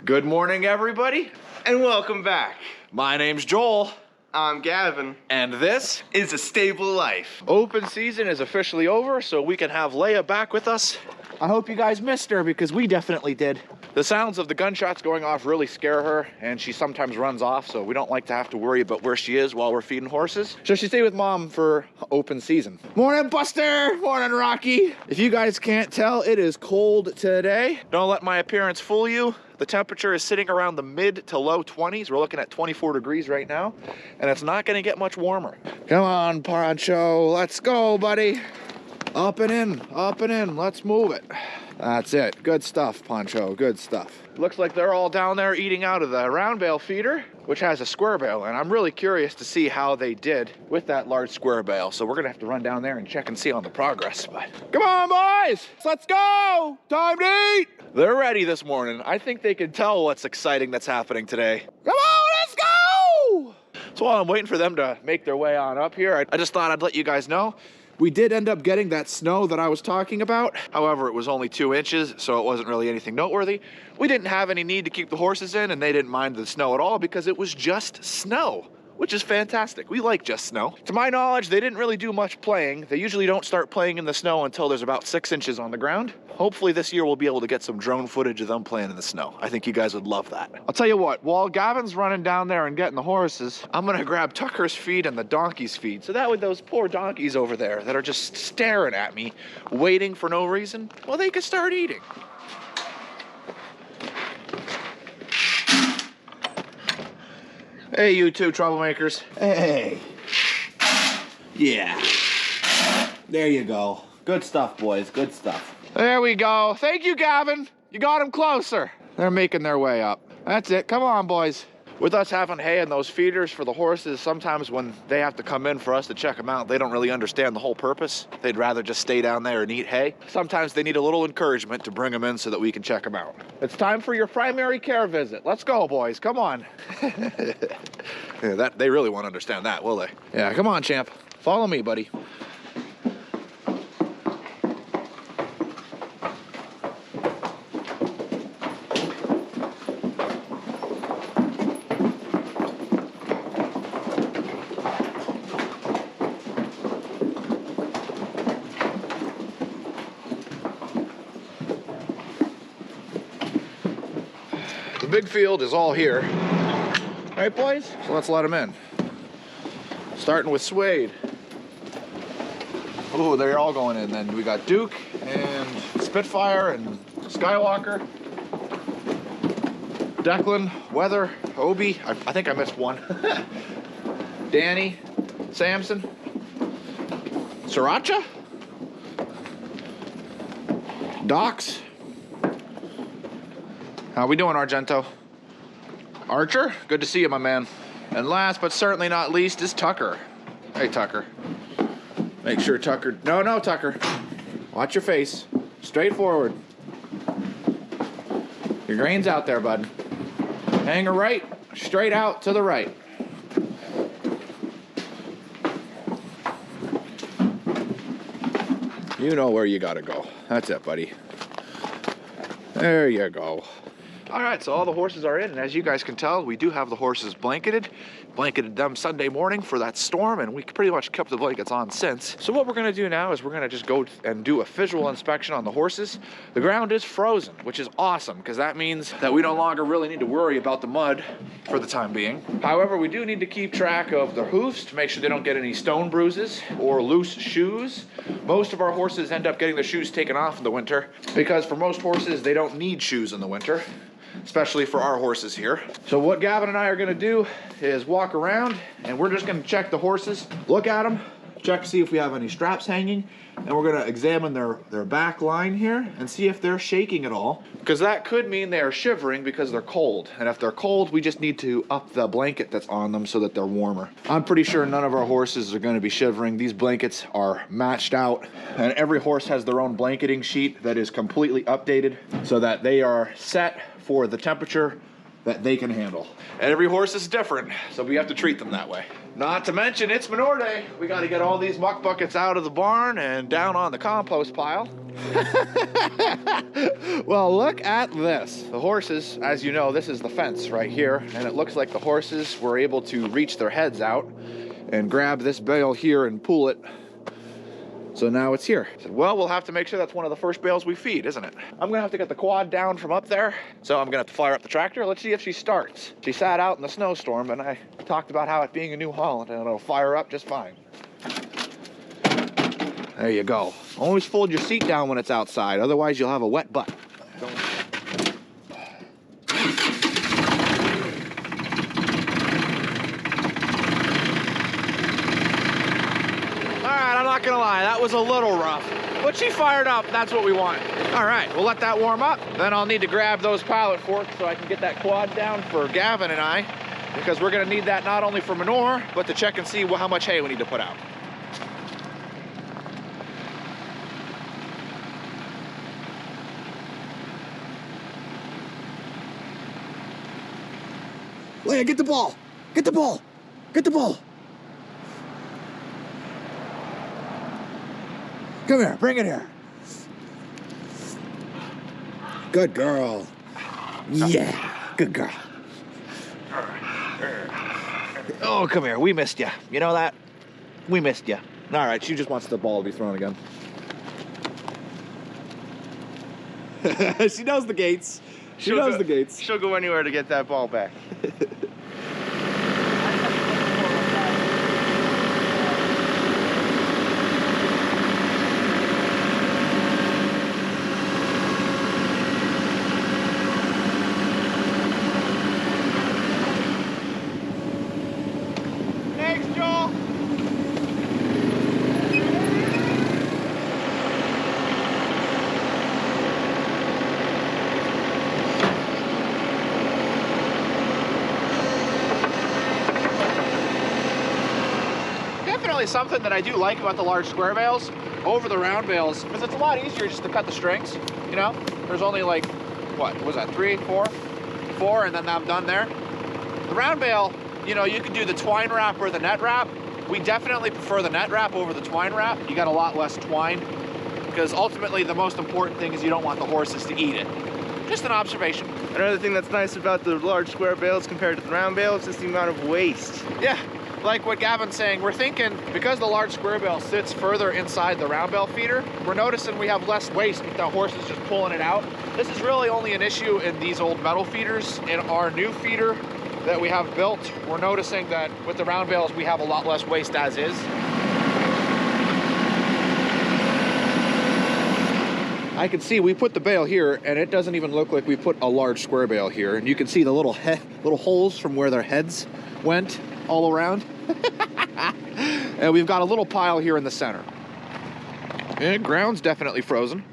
Good morning, everybody, and welcome back. My name's Joel. I'm Gavin. And this is A Stable Life. Open season is officially over, so we can have Leia back with us. I hope you guys missed her, because we definitely did. The sounds of the gunshots going off really scare her, and she sometimes runs off, so we don't like to have to worry about where she is while we're feeding horses. So she stayed with Mom for open season. Morning, Buster! Morning, Rocky! If you guys can't tell, it is cold today. Don't let my appearance fool you. The temperature is sitting around the mid to low 20s. We're looking at 24 degrees right now, and it's not gonna get much warmer. Come on, Poncho, let's go, buddy. Up and in, let's move it. That's it, good stuff, Poncho, good stuff. Looks like they're all down there eating out of the round bale feeder, which has a square bale, and I'm really curious to see how they did with that large square bale. So we're gonna have to run down there and check and see on the progress. But come on, boys, let's go, time to eat. They're ready this morning. I think they can tell what's exciting that's happening today. Come on, let's go! So while I'm waiting for them to make their way on up here, I just thought I'd let you guys know. We did end up getting that snow that I was talking about. However, it was only 2 inches, so it wasn't really anything noteworthy. We didn't have any need to keep the horses in, and they didn't mind the snow at all because it was just snow, which is fantastic. We like just snow. To my knowledge, they didn't really do much playing. They usually don't start playing in the snow until there's about 6 inches on the ground. Hopefully this year we'll be able to get some drone footage of them playing in the snow. I think you guys would love that. I'll tell you what, while Gavin's running down there and getting the horses, I'm gonna grab Tucker's feed and the donkey's feed. So that way those poor donkeys over there that are just staring at me, waiting for no reason, well, they could start eating. Hey, you two troublemakers. Hey. Yeah. There you go. Good stuff, boys, good stuff. There we go. Thank you, Gavin. You got them closer. They're making their way up. That's it. Come on, boys. With us having hay in those feeders for the horses, sometimes when they have to come in for us to check them out, they don't really understand the whole purpose. They'd rather just stay down there and eat hay. Sometimes they need a little encouragement to bring them in so that we can check them out. It's time for your primary care visit. Let's go, boys. Come on. Yeah, they really won't understand that, will they? Yeah, come on, champ. Follow me, buddy. The big field is all here. All right, boys? So let's let them in. Starting with Suede. Oh, they're all going in then. We got Duke and Spitfire and Skywalker. Declan, Weather, Obi. I think I missed one. Danny, Samson, Sriracha, Docs. How we doing, Argento? Archer, good to see you, my man. And last but certainly not least is Tucker. Hey, Tucker. Make sure Tucker, no, Tucker. Watch your face, straight forward. Your grain's out there, bud. Hang her right, straight out to the right. You know where you gotta go. That's it, buddy. There you go. All right, so all the horses are in, and as you guys can tell, we do have the horses blanketed them Sunday morning for that storm, and we pretty much kept the blankets on since. So what we're gonna do now is we're gonna just go and do a visual inspection on the horses. The ground is frozen, which is awesome, because that means that we no longer really need to worry about the mud for the time being. However, we do need to keep track of the hoofs to make sure they don't get any stone bruises or loose shoes. Most of our horses end up getting the shoes taken off in the winter, because for most horses, they don't need shoes in the winter, especially for our horses here. So what Gavin and I are gonna do is walk around, and we're just gonna check the horses, look at them, check to see if we have any straps hanging, and we're gonna examine their back line here and see if they're shaking at all, because that could mean they are shivering because they're cold. And if they're cold, we just need to up the blanket that's on them so that they're warmer. I'm pretty sure none of our horses are gonna be shivering. These blankets are matched out, and every horse has their own blanketing sheet that is completely updated so that they are set for the temperature that they can handle. And every horse is different, so we have to treat them that way. Not to mention, it's manure day. We got to get all these muck buckets out of the barn and down on the compost pile. Well, look at this. The horses, as you know, this is the fence right here, and it looks like the horses were able to reach their heads out and grab this bale here and pull it. So now it's here. I said, well, we'll have to make sure that's one of the first bales we feed, isn't it? I'm gonna have to get the quad down from up there. So I'm gonna have to fire up the tractor. Let's see if she starts. She sat out in the snowstorm, and I talked about how it being a New Holland and it'll fire up just fine. There you go. Always fold your seat down when it's outside, otherwise you'll have a wet butt. I'm not gonna lie, that was a little rough, but she fired up. That's what we want. All right, we'll let that warm up. Then I'll need to grab those pilot forks so I can get that quad down for Gavin and I, because we're gonna need that not only for manure, but to check and see how much hay we need to put out. Leia, get the ball! Get the ball! Get the ball! Come here, bring it here. Good girl. Yeah, good girl. Oh, come here, we missed you. You know that? We missed you. All right, she just wants the ball to be thrown again. She knows the gates. She knows the gates. She'll go anywhere to get that ball back. Something that I do like about the large square bales over the round bales, because it's a lot easier just to cut the strings, you know? There's only like, what was that, 3, 4, and then I'm done there. The round bale, you know, you can do the twine wrap or the net wrap. We definitely prefer the net wrap over the twine wrap. You got a lot less twine, because ultimately the most important thing is you don't want the horses to eat it. Just an observation. Another thing that's nice about the large square bales compared to the round bales is the amount of waste. Yeah. Like what Gavin's saying, we're thinking because the large square bale sits further inside the round bale feeder, we're noticing we have less waste with the horses just pulling it out. This is really only an issue in these old metal feeders. In our new feeder that we have built, we're noticing that with the round bales, we have a lot less waste as is. I can see we put the bale here, and it doesn't even look like we put a large square bale here. And you can see the little holes from where their heads went all around. And we've got a little pile here in the center. And ground's definitely frozen,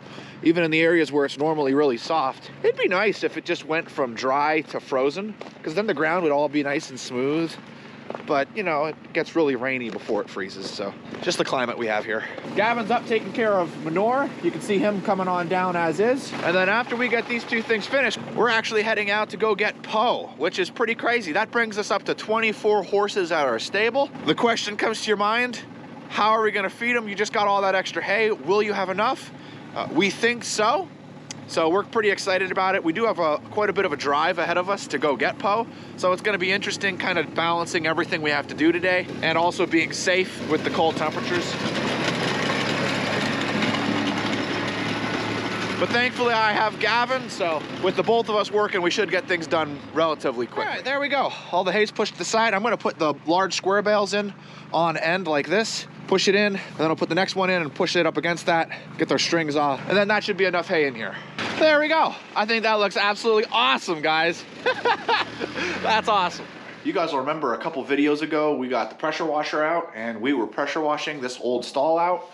even in the areas where it's normally really soft. It'd be nice if it just went from dry to frozen, because then the ground would all be nice and smooth. But, you know, it gets really rainy before it freezes, so just the climate we have here. Gavin's up taking care of manure. You can see him coming on down as is. And then after we get these two things finished, we're actually heading out to go get Poe, which is pretty crazy. That brings us up to 24 horses at our stable. The question comes to your mind, how are we gonna feed them? You just got all that extra hay. Will you have enough? We think so. So we're pretty excited about it. We do have quite a bit of a drive ahead of us to go get Poe. So it's gonna be interesting kind of balancing everything we have to do today and also being safe with the cold temperatures. But thankfully I have Gavin, so with the both of us working, we should get things done relatively quick. All right, there we go. All the hay's pushed to the side. I'm gonna put the large square bales in on end like this, push it in, and then I'll put the next one in and push it up against that, get their strings off, and then that should be enough hay in here. There we go. I think that looks absolutely awesome, guys. That's awesome. You guys will remember a couple videos ago, we got the pressure washer out and we were pressure washing this old stall out.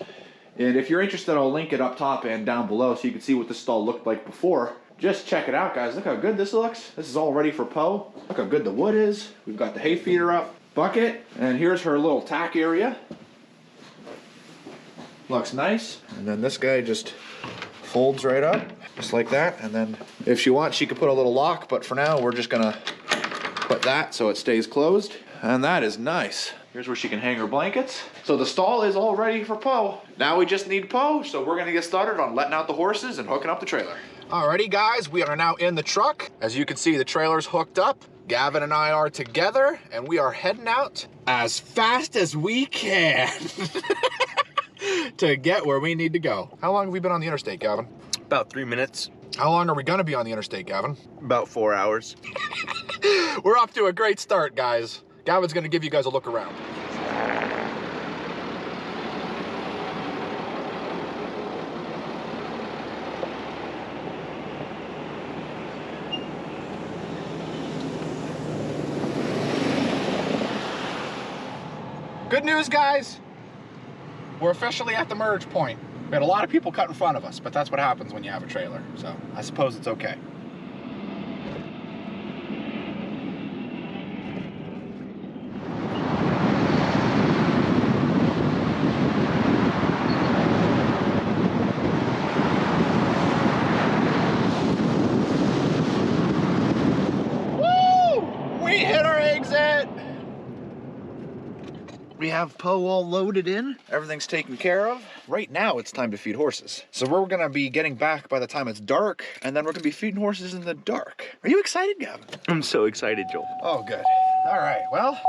And if you're interested, I'll link it up top and down below so you can see what this stall looked like before. Just check it out, guys. Look how good this looks. This is all ready for Poe. Look how good the wood is. We've got the hay feeder up, bucket, and here's her little tack area. Looks nice. And then this guy just folds right up, just like that. And then if she wants, she could put a little lock, but for now, we're just gonna put that so it stays closed. And that is nice. Here's where she can hang her blankets. So the stall is all ready for Poe. Now we just need Poe, so we're gonna get started on letting out the horses and hooking up the trailer. Alrighty guys, we are now in the truck. As you can see, the trailer's hooked up. Gavin and I are together, and we are heading out as fast as we can to get where we need to go. How long have we been on the interstate, Gavin? About 3 minutes. How long are we gonna be on the interstate, Gavin? About 4 hours. We're off to a great start, guys. Gavin's gonna give you guys a look around. Good news, guys. We're officially at the merge point. We had a lot of people cut in front of us, but that's what happens when you have a trailer. So I suppose it's okay. Woo! We hit our exit. We have Poe all loaded in. Everything's taken care of. Right now, it's time to feed horses. So we're gonna be getting back by the time it's dark, and then we're gonna be feeding horses in the dark. Are you excited, Gavin? I'm so excited, Joel. Oh, good. All right, well,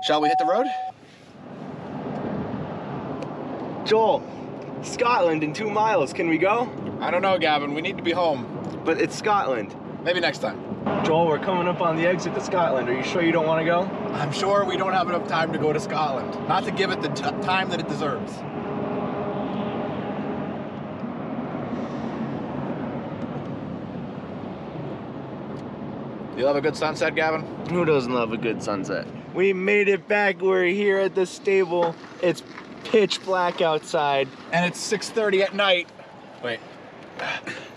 shall we hit the road? Joel, Scotland in 2 miles. Can we go? I don't know, Gavin. We need to be home. But it's Scotland. Maybe next time. Joel, we're coming up on the exit to Scotland. Are you sure you don't want to go? I'm sure we don't have enough time to go to Scotland. Not to give it the time that it deserves. You love a good sunset, Gavin? Who doesn't love a good sunset? We made it back. We're here at the stable. It's pitch black outside. And it's 6:30 at night. Wait.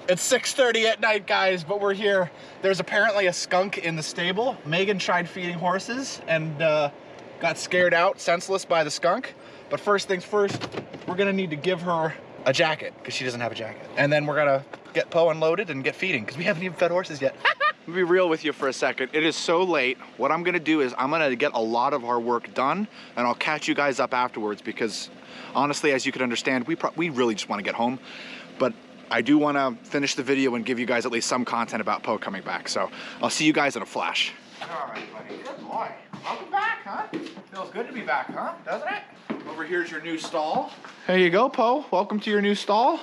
It's 6:30 at night, guys, but we're here. There's apparently a skunk in the stable. Megan tried feeding horses and got scared out, senseless by the skunk. But first things first, we're gonna need to give her a jacket because she doesn't have a jacket. And then we're gonna get Poe unloaded and get feeding because we haven't even fed horses yet. Let me be real with you for a second. It is so late. What I'm gonna do is I'm gonna get a lot of our work done and I'll catch you guys up afterwards because honestly, as you can understand, we really just wanna get home. But I do want to finish the video and give you guys at least some content about Poe coming back. So I'll see you guys in a flash. All right, buddy. Good boy. Welcome back, huh? Feels good to be back, huh? Doesn't it? Over here's your new stall. There you go, Poe. Welcome to your new stall.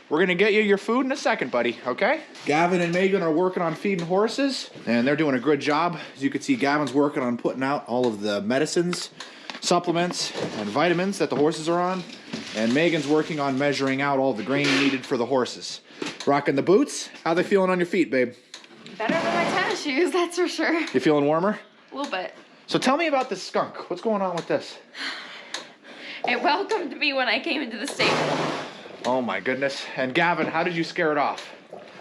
We're going to get you your food in a second, buddy, okay? Gavin and Megan are working on feeding horses, and they're doing a good job. As you can see, Gavin's working on putting out all of the medicines, supplements, and vitamins that the horses are on. And Megan's working on measuring out all the grain needed for the horses. Rocking the boots. How they feeling on your feet, babe? Better than my tennis shoes, that's for sure. You feeling warmer? A little bit. So tell me about this skunk. What's going on with this? It welcomed me when I came into the stable. Oh my goodness. And Gavin, how did you scare it off?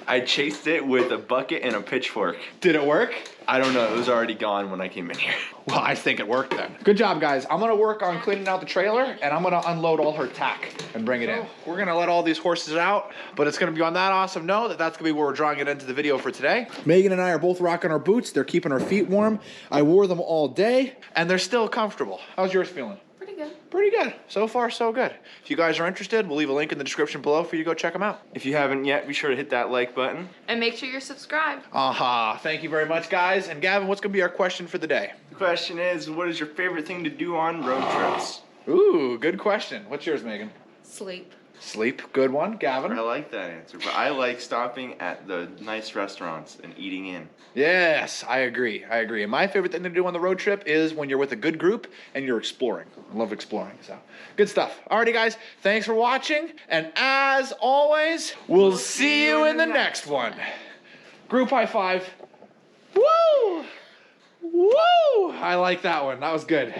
I chased it with a bucket and a pitchfork. Did it work? I don't know. It was already gone when I came in here. Well, I think it worked then. Good job, guys. I'm gonna work on cleaning out the trailer and I'm gonna unload all her tack and bring it in. We're gonna let all these horses out, but it's gonna be on that awesome note that that's gonna be where we're drawing it into the video for today. Megan and I are both rocking our boots. They're keeping our feet warm. I wore them all day and they're still comfortable. How's yours feeling? Pretty good. Pretty good. So far, so good. If you guys are interested, we'll leave a link in the description below for you to go check them out. If you haven't yet, be sure to hit that like button. And make sure you're subscribed. Aha. Thank you very much, guys. And Gavin, what's gonna be our question for the day? The question is, what is your favorite thing to do on road trips? Ooh, good question. What's yours, Megan? Sleep. Sleep. Good one. Gavin? I like that answer, but I like stopping at the nice restaurants and eating in. Yes, I agree. I agree. And my favorite thing to do on the road trip is when you're with a good group and you're exploring. I love exploring. So, good stuff. Alrighty, guys. Thanks for watching. And as always, we'll see you in the next one. Group high five. Woo! Woo! I like that one. That was good.